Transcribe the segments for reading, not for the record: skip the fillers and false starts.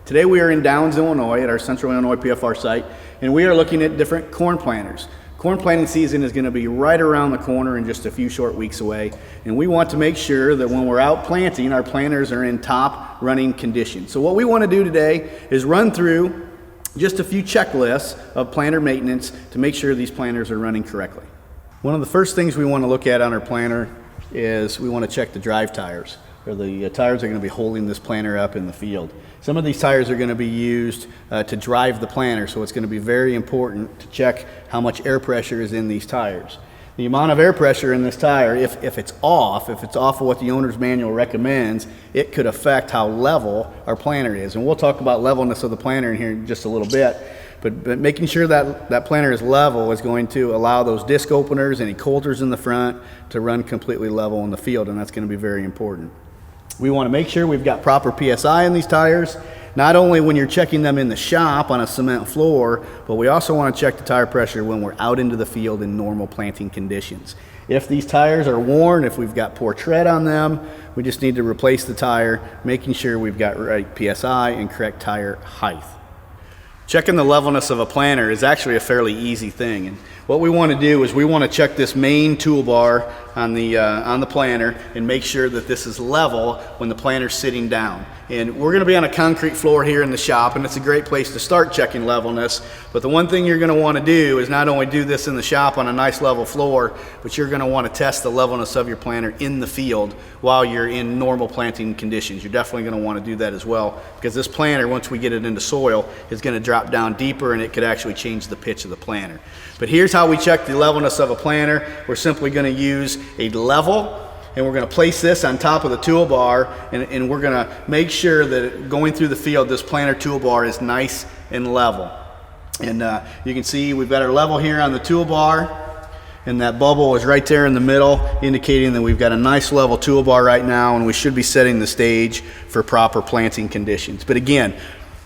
Today we are in Downs, Illinois at our Central Illinois PFR site, and we are looking at different corn planters. Corn planting season is going to be right around the corner and just a few short weeks away, and we want to make sure that when we're out planting, our planters are in top running condition. So what we want to do today is run through just a few checklists of planter maintenance to make sure these planters are running correctly. One of the first things we want to look at on our planter is we want to check the drive tires, or the tires are going to be holding this planter up in the field. Some of these tires are going to be used to drive the planter, so it's going to be very important to check how much air pressure is in these tires. The amount of air pressure in this tire, if it's off of what the owner's manual recommends, it could affect how level our planter is. And we'll talk about levelness of the planter in here in just a little bit. But making sure that planter is level is going to allow those disc openers, any coulters in the front, to run completely level in the field, and that's going to be very important. We want to make sure we've got proper PSI in these tires, not only when you're checking them in the shop on a cement floor, but we also want to check the tire pressure when we're out into the field in normal planting conditions. If these tires are worn, if we've got poor tread on them, we just need to replace the tire, making sure we've got right PSI and correct tire height. Checking the levelness of a planter is actually a fairly easy thing. And what we want to do is we want to check this main toolbar on the planter and make sure that this is level when the planter's sitting down. And we're going to be on a concrete floor here in the shop, and it's a great place to start checking levelness. But the one thing you're going to want to do is not only do this in the shop on a nice level floor, but you're going to want to test the levelness of your planter in the field while you're in normal planting conditions. You're definitely going to want to do that as well, because this planter, once we get it into soil, is going to drop down deeper, and it could actually change the pitch of the planter. But here's how we check the levelness of a planter. We're simply going to use a level, and we're going to place this on top of the toolbar, and we're going to make sure that going through the field, this planter toolbar is nice and level. And you can see we've got our level here on the toolbar, and that bubble is right there in the middle, indicating that we've got a nice level toolbar right now, and we should be setting the stage for proper planting conditions. But again,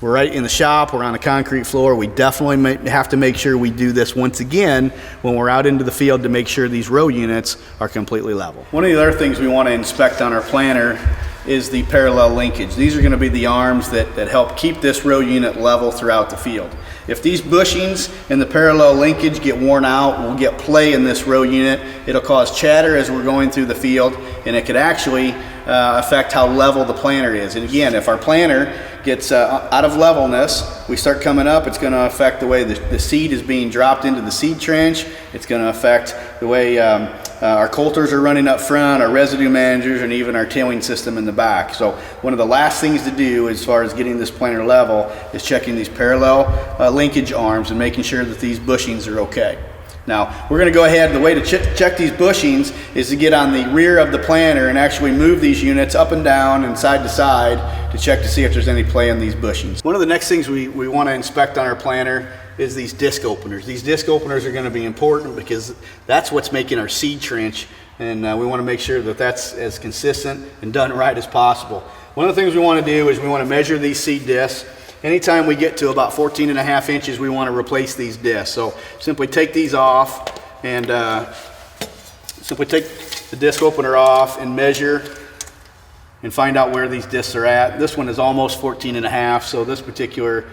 we're right in the shop, we're on a concrete floor. We definitely have to make sure we do this once again when we're out into the field to make sure these row units are completely level. One of the other things we want to inspect on our planter is the parallel linkage. These are going to be the arms that help keep this row unit level throughout the field. If these bushings and the parallel linkage get worn out, we'll get play in this row unit. It'll cause chatter as we're going through the field, and it could actually affect how level the planter is. And again, if our planter gets out of levelness, we start coming up, it's going to affect the way the seed is being dropped into the seed trench. It's going to affect the way our coulters are running up front, our residue managers, and even our tailing system in the back. So one of the last things to do as far as getting this planter level is checking these parallel linkage arms and making sure that these bushings are okay. Now, we're going to go ahead, the way to check these bushings is to get on the rear of the planter and actually move these units up and down and side to side to check to see if there's any play in these bushings. One of the next things we want to inspect on our planter is these disc openers. These disc openers are going to be important because that's what's making our seed trench, and we want to make sure that that's as consistent and done right as possible. One of the things we want to do is we want to measure these seed discs. Anytime we get to about 14.5 inches, we want to replace these discs. So simply take these off and simply take the disc opener off and measure and find out where these discs are at. This one is almost 14.5, so this particular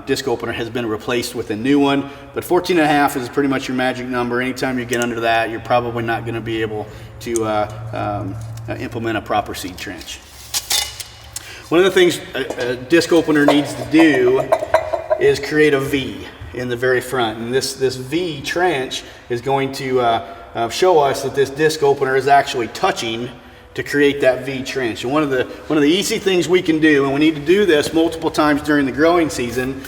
disc opener has been replaced with a new one. But 14.5 is pretty much your magic number. Anytime you get under that, you're probably not going to be able to implement a proper seed trench. One of the things a disc opener needs to do is create a V in the very front. And this V trench is going to show us that this disc opener is actually touching to create that V trench. And one of the easy things we can do, and we need to do this multiple times during the growing season,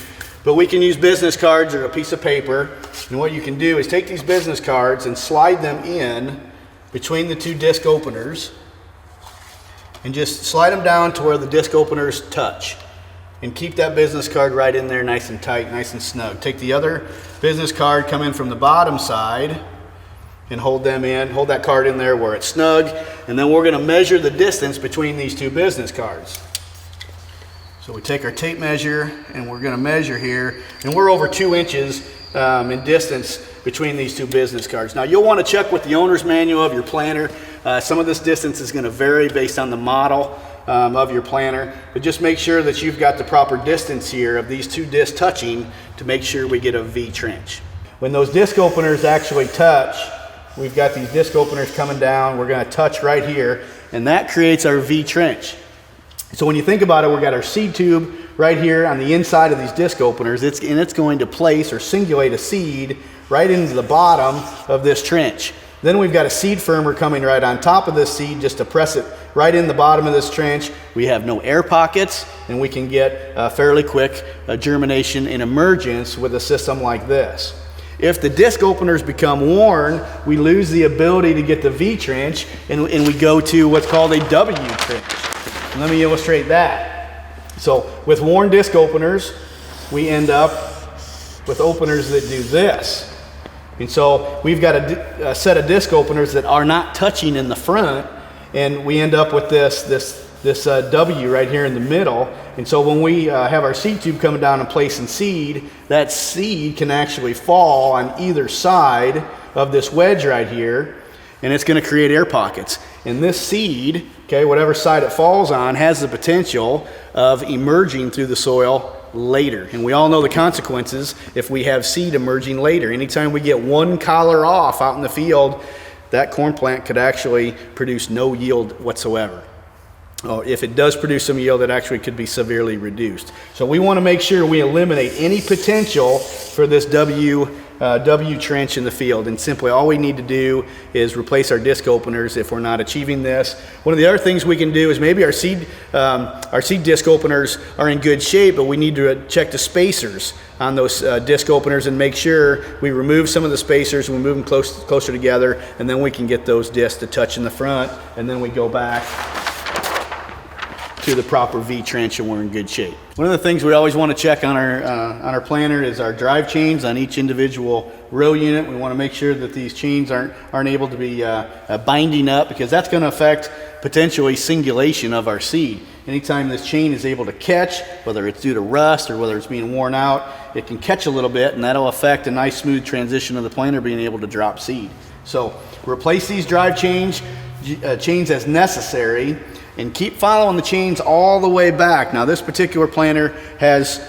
but we can use business cards or a piece of paper. And what you can do is take these business cards and slide them in between the two disc openers, and just slide them down to where the disc openers touch, and keep that business card right in there nice and tight, nice and snug. Take the other business card, come in from the bottom side, and hold that card in there where it's snug, and then we're going to measure the distance between these two business cards. So we take our tape measure and we're going to measure here, and we're over 2 inches in distance between these two business cards. Now you'll want to check with the owner's manual of your planter. Some of this distance is going to vary based on the model of your planter, but just make sure that you've got the proper distance here of these two discs touching to make sure we get a V trench. When those disc openers actually touch, we've got these disc openers coming down, we're going to touch right here, and that creates our V trench. So when you think about it, we've got our seed tube right here on the inside of these disc openers, and it's going to place or singulate a seed right into the bottom of this trench. Then we've got a seed firmer coming right on top of this seed just to press it right in the bottom of this trench. We have no air pockets, and we can get fairly quick germination and emergence with a system like this. If the disc openers become worn, we lose the ability to get the V trench, and we go to what's called a W trench. And let me illustrate that. So with worn disc openers, we end up with openers that do this. And so we've got a set of disc openers that are not touching in the front, and we end up with this W right here in the middle. And so when we have our seed tube coming down and placing seed, that seed can actually fall on either side of this wedge right here, and it's going to create air pockets. And this seed, okay, whatever side it falls on, has the potential of emerging through the soil later. And we all know the consequences if we have seed emerging later. Anytime we get one collar off out in the field, that corn plant could actually produce no yield whatsoever. If it does produce some yield, it actually could be severely reduced. So we want to make sure we eliminate any potential for this W trench in the field, and simply all we need to do is replace our disc openers if we're not achieving this. One of the other things we can do is maybe our seed disc openers are in good shape, but we need to check the spacers on those disc openers and make sure we remove some of the spacers and we move them closer together, and then we can get those discs to touch in the front, and then we go back to the proper V trench and we're in good shape. One of the things we always want to check on our planter is our drive chains on each individual row unit. We want to make sure that these chains aren't able to be binding up, because that's going to affect potentially singulation of our seed. Anytime this chain is able to catch, whether it's due to rust or whether it's being worn out, it can catch a little bit, and that'll affect a nice smooth transition of the planter being able to drop seed. So replace these drive chains as necessary, and keep following the chains all the way back. Now this particular planter has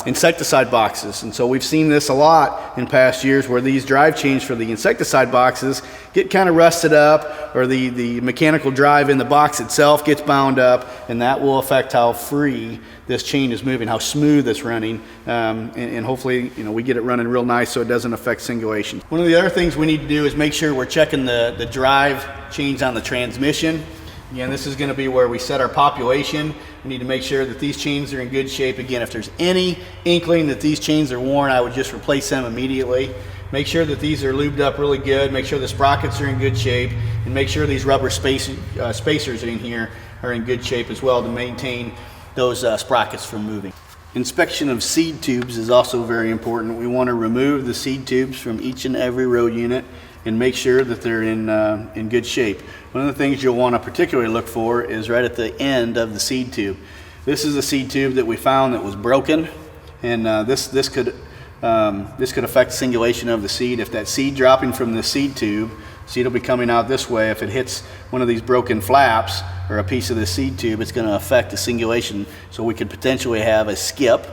insecticide boxes, and so we've seen this a lot in past years where these drive chains for the insecticide boxes get kind of rusted up, or the mechanical drive in the box itself gets bound up, and that will affect how free this chain is moving, how smooth it's running, and hopefully we get it running real nice so it doesn't affect singulation. One of the other things we need to do is make sure we're checking the drive chains on the transmission. Again, this is going to be where we set our population. We need to make sure that these chains are in good shape. Again, if there's any inkling that these chains are worn, I would just replace them immediately. Make sure that these are lubed up really good. Make sure the sprockets are in good shape, and make sure these rubber spacers in here are in good shape as well to maintain those sprockets from moving. Inspection of seed tubes is also very important. We want to remove the seed tubes from each and every row unit and make sure that they're in good shape. One of the things you'll want to particularly look for is right at the end of the seed tube. This is a seed tube that we found that was broken, and this could affect singulation of the seed. If that seed dropping from the seed tube, seed will be coming out this way. If it hits one of these broken flaps or a piece of the seed tube, it's going to affect the singulation. So we could potentially have a skip,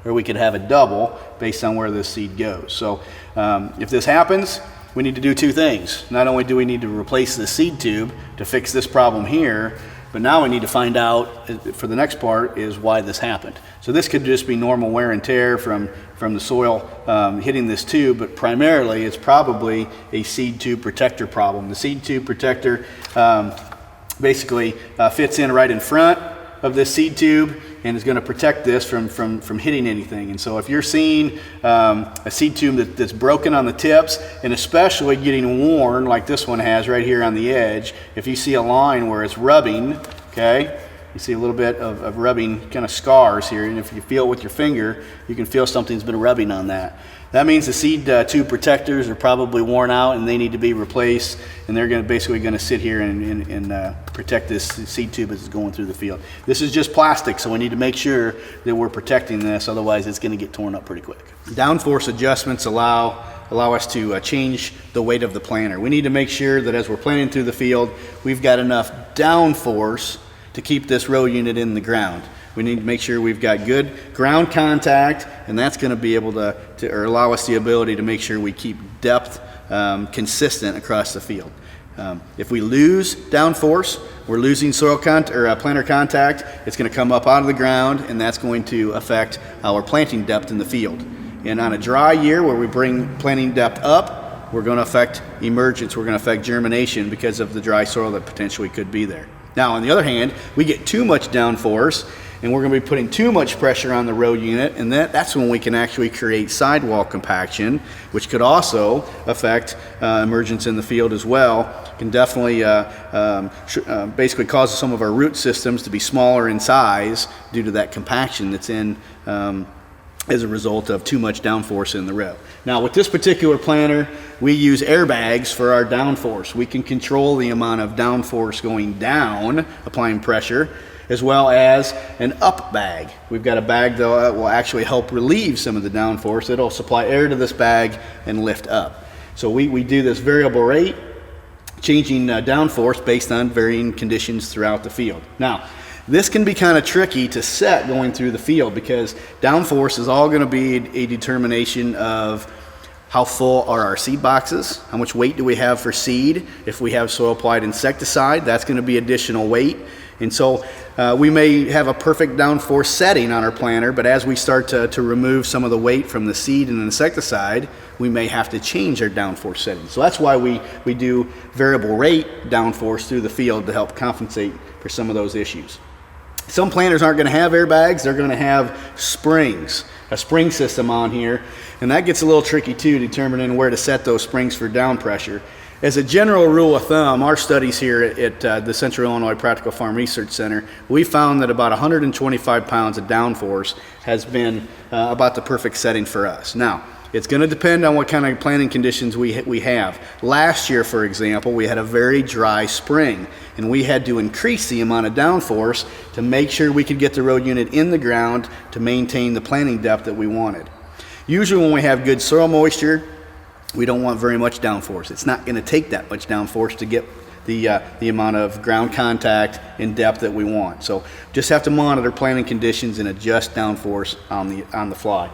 or we could have a double based on where this seed goes. So if this happens, we need to do two things. Not only do we need to replace the seed tube to fix this problem here, but now we need to find out, for the next part, is why this happened. So this could just be normal wear and tear from the soil hitting this tube, but primarily it's probably a seed tube protector problem. The seed tube protector basically fits in right in front of this seed tube and is going to protect this from hitting anything. And so if you're seeing a seed tube that's broken on the tips, and especially getting worn like this one has right here on the edge, if you see a line where it's rubbing, okay, you see a little bit of rubbing kind of scars here, and if you feel it with your finger, you can feel something's been rubbing on that. That means the seed tube protectors are probably worn out and they need to be replaced, and they're basically going to sit here and protect this seed tube as it's going through the field. This is just plastic, so we need to make sure that we're protecting this, otherwise it's going to get torn up pretty quick. Downforce adjustments allow us to change the weight of the planter. We need to make sure that as we're planting through the field, we've got enough downforce to keep this row unit in the ground. We need to make sure we've got good ground contact, and that's going to be able to or allow us the ability to make sure we keep depth consistent across the field. If we lose downforce, we're losing planter contact. It's going to come up out of the ground, and that's going to affect our planting depth in the field. And on a dry year where we bring planting depth up, we're going to affect emergence. We're going to affect germination because of the dry soil that potentially could be there. Now, on the other hand, we get too much downforce, and we're going to be putting too much pressure on the row unit, and that's when we can actually create sidewall compaction, which could also affect emergence in the field as well. Can definitely basically cause some of our root systems to be smaller in size due to that compaction that's in as a result of too much downforce in the row. Now, with this particular planter, we use airbags for our downforce. We can control the amount of downforce going down, applying pressure, as well as an up bag. We've got a bag that will actually help relieve some of the downforce. It'll supply air to this bag and lift up. So we do this variable rate, changing downforce based on varying conditions throughout the field. Now, this can be kind of tricky to set going through the field because downforce is all going to be a determination of how full are our seed boxes, how much weight do we have for seed. If we have soil applied insecticide, that's going to be additional weight. And so we may have a perfect downforce setting on our planter, but as we start to remove some of the weight from the seed and insecticide, we may have to change our downforce setting. So that's why we do variable rate downforce through the field to help compensate for some of those issues. Some planters aren't going to have airbags. They're going to have springs, a spring system on here, and that gets a little tricky too, determining where to set those springs for down pressure. As a general rule of thumb, our studies here at the Central Illinois Practical Farm Research Center, we found that about 125 pounds of downforce has been about the perfect setting for us. Now, it's going to depend on what kind of planting conditions we have. Last year, for example, we had a very dry spring, and we had to increase the amount of downforce to make sure we could get the row unit in the ground to maintain the planting depth that we wanted. Usually when we have good soil moisture, we don't want very much downforce. It's not going to take that much downforce to get the amount of ground contact and depth that we want. So just have to monitor planting conditions and adjust downforce on the fly.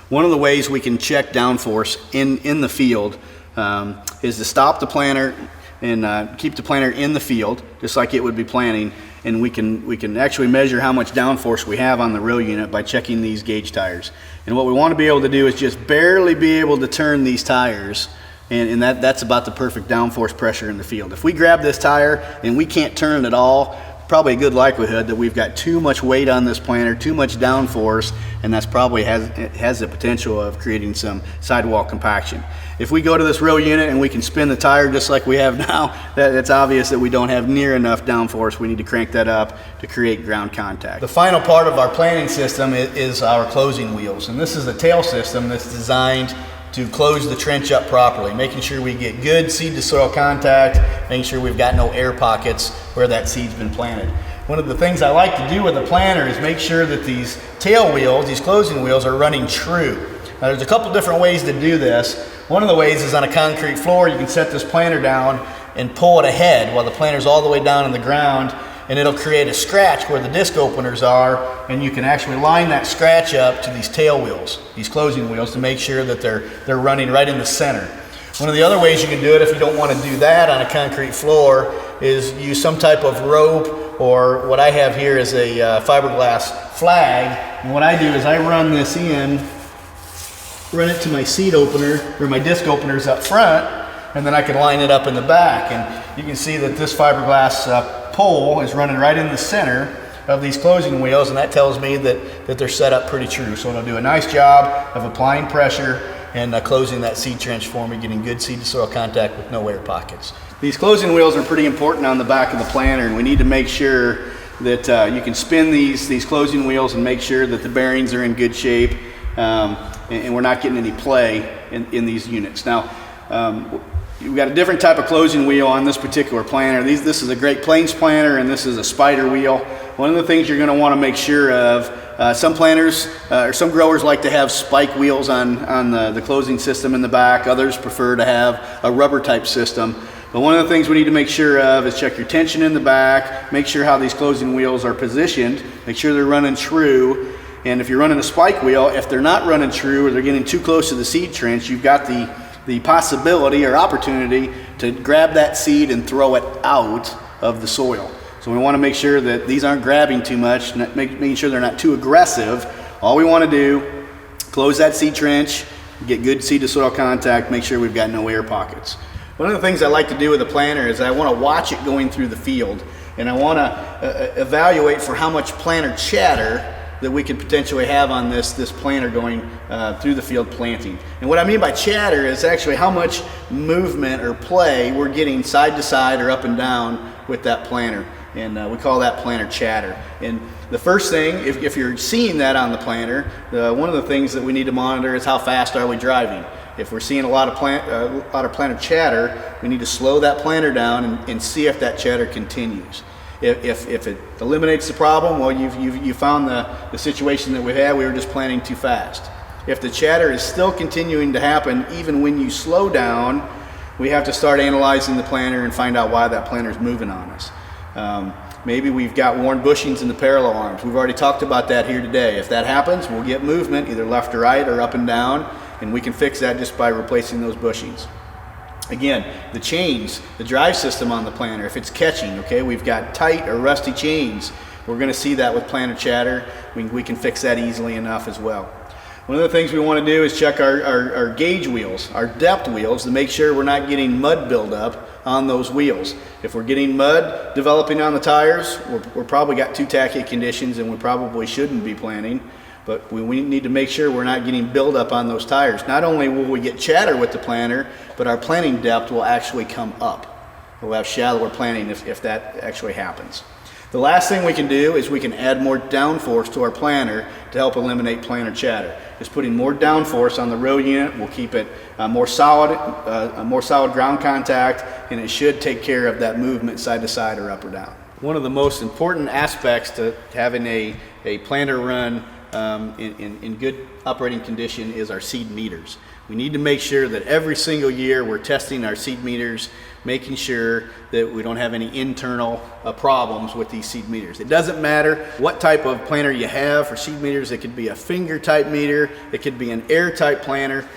One of the ways we can check downforce in the field is to stop the planter and keep the planter in the field, just like it would be planting, and we can actually measure how much downforce we have on the row unit by checking these gauge tires. And what we want to be able to do is just barely be able to turn these tires, and that's about the perfect downforce pressure in the field. If we grab this tire and we can't turn it at all, probably a good likelihood that we've got too much weight on this planter, too much downforce, and that's probably has the potential of creating some sidewall compaction. If we go to this row unit and we can spin the tire just like we have now, it's obvious that we don't have near enough downforce. We need to crank that up to create ground contact. The final part of our planting system is our closing wheels, and this is a tail system that's designed to close the trench up properly, making sure we get good seed to soil contact, making sure we've got no air pockets where that seed's been planted. One of the things I like to do with the planter is make sure that these tail wheels, these closing wheels, are running true. Now there's a couple different ways to do this. One of the ways is on a concrete floor. You can set this planter down and pull it ahead while the planter's all the way down in the ground, and it'll create a scratch where the disc openers are, and you can actually line that scratch up to these tail wheels, these closing wheels, to make sure that they're running right in the center. One of the other ways you can do it if you don't want to do that on a concrete floor is use some type of rope, or what I have here is a fiberglass flag. And what I do is I run this in, run it to my seed opener, or my disc openers up front, and then I can line it up in the back. And you can see that this fiberglass pole is running right in the center of these closing wheels, and that tells me that they're set up pretty true. So it'll do a nice job of applying pressure and closing that seed trench for me, getting good seed to soil contact with no air pockets. These closing wheels are pretty important on the back of the planter, and we need to make sure that you can spin these closing wheels and make sure that the bearings are in good shape, and we're not getting any play in these units. Now, we've got a different type of closing wheel on this particular planter. This is a Great Plains planter, and this is a spider wheel. One of the things you're going to want to make sure of, some planters or some growers like to have spike wheels on the closing system in the back. Others prefer to have a rubber type system. But one of the things we need to make sure of is check your tension in the back, make sure how these closing wheels are positioned, make sure they're running true. And if you're running a spike wheel, if they're not running true or they're getting too close to the seed trench, you've got the possibility or opportunity to grab that seed and throw it out of the soil. So we want to make sure that these aren't grabbing too much, making sure they're not too aggressive. All we want to do, close that seed trench, get good seed to soil contact, make sure we've got no air pockets. One of the things I like to do with a planter is I want to watch it going through the field, and I want to evaluate for how much planter chatter that we could potentially have on this planter going through the field planting. And what I mean by chatter is actually how much movement or play we're getting side to side or up and down with that planter. And we call that planter chatter. And the first thing, if you're seeing that on the planter, one of the things that we need to monitor is how fast are we driving. If we're seeing a lot of planter chatter, we need to slow that planter down and see if that chatter continues. If it eliminates the problem, well, you found the situation that we had. We were just planting too fast. If the chatter is still continuing to happen even when you slow down, we have to start analyzing the planter and find out why that planter is moving on us. Maybe we've got worn bushings in the parallel arms. We've already talked about that here today. If that happens, we'll get movement either left or right or up and down, and we can fix that just by replacing those bushings. Again, the chains, the drive system on the planter, if it's catching, okay, we've got tight or rusty chains, we're going to see that with planter chatter. We can fix that easily enough as well. One of the things we want to do is check our gauge wheels, our depth wheels, to make sure we're not getting mud buildup on those wheels. If we're getting mud developing on the tires, we're probably got too tacky conditions and we probably shouldn't be planting. But we need to make sure we're not getting buildup on those tires. Not only will we get chatter with the planter, but our planting depth will actually come up. We'll have shallower planting if that actually happens. The last thing we can do is we can add more downforce to our planter to help eliminate planter chatter. Just putting more downforce on the row unit will keep it more solid ground contact, and it should take care of that movement side to side or up or down. One of the most important aspects to having a planter run in good operating condition is our seed meters. We need to make sure that every single year we're testing our seed meters, making sure that we don't have any internal problems with these seed meters. It doesn't matter what type of planter you have for seed meters. It could be a finger type meter, it could be an air type planter.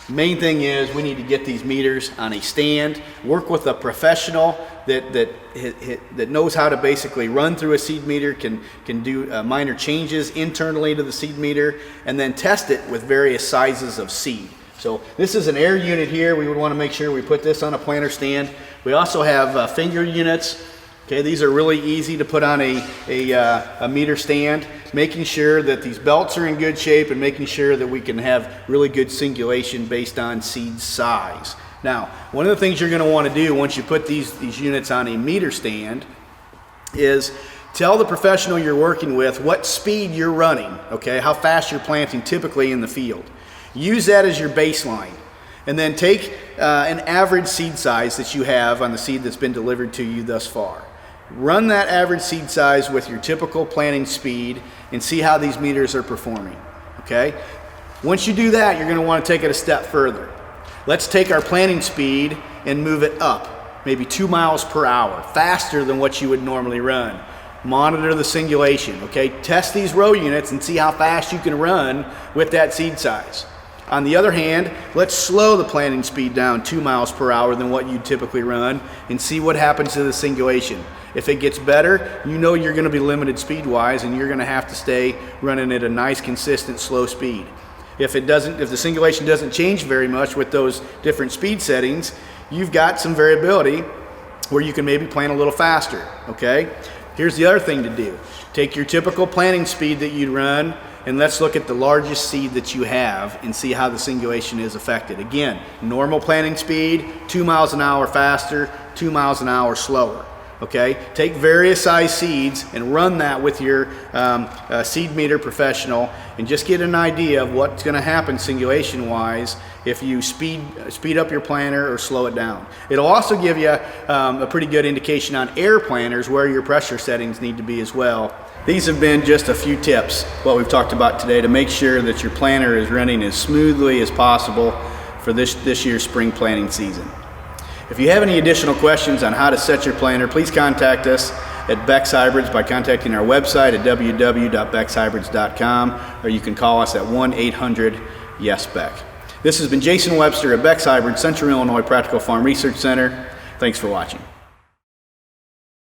Main thing is we need to get these meters on a stand, work with a professional that knows how to basically run through a seed meter, can do minor changes internally to the seed meter, and then test it with various sizes of seed. So this is an air unit here. We would want to make sure we put this on a planter stand. We also have finger units. Okay, these are really easy to put on a meter stand, making sure that these belts are in good shape and making sure that we can have really good singulation based on seed size. Now, one of the things you're going to want to do once you put these units on a meter stand is tell the professional you're working with what speed you're running, okay, how fast you're planting typically in the field. Use that as your baseline. And then take an average seed size that you have on the seed that's been delivered to you thus far. Run that average seed size with your typical planting speed and see how these meters are performing, okay? Once you do that, you're going to want to take it a step further. Let's take our planting speed and move it up, maybe 2 miles per hour, faster than what you would normally run. Monitor the singulation, okay? Test these row units and see how fast you can run with that seed size. On the other hand, let's slow the planting speed down 2 miles per hour than what you'd typically run and see what happens to the singulation. If it gets better, you know you're going to be limited speed-wise and you're going to have to stay running at a nice, consistent, slow speed. If the singulation doesn't change very much with those different speed settings, you've got some variability where you can maybe plant a little faster, okay? Here's the other thing to do. Take your typical planting speed that you'd run and let's look at the largest seed that you have and see how the singulation is affected. Again, normal planting speed, 2 miles an hour faster, 2 miles an hour slower. Okay, take various size seeds and run that with your seed meter professional and just get an idea of what's going to happen singulation wise if you speed up your planter or slow it down. It'll also give you a pretty good indication on air planters where your pressure settings need to be as well. These have been just a few tips, what we've talked about today, to make sure that your planter is running as smoothly as possible for this year's spring planting season. If you have any additional questions on how to set your planter, please contact us at Beck's Hybrids by contacting our website at www.beckshybrids.com, or you can call us at 1-800-YES-BECK. This has been Jason Webster at Beck's Hybrids, Central Illinois Practical Farm Research Center. Thanks for watching.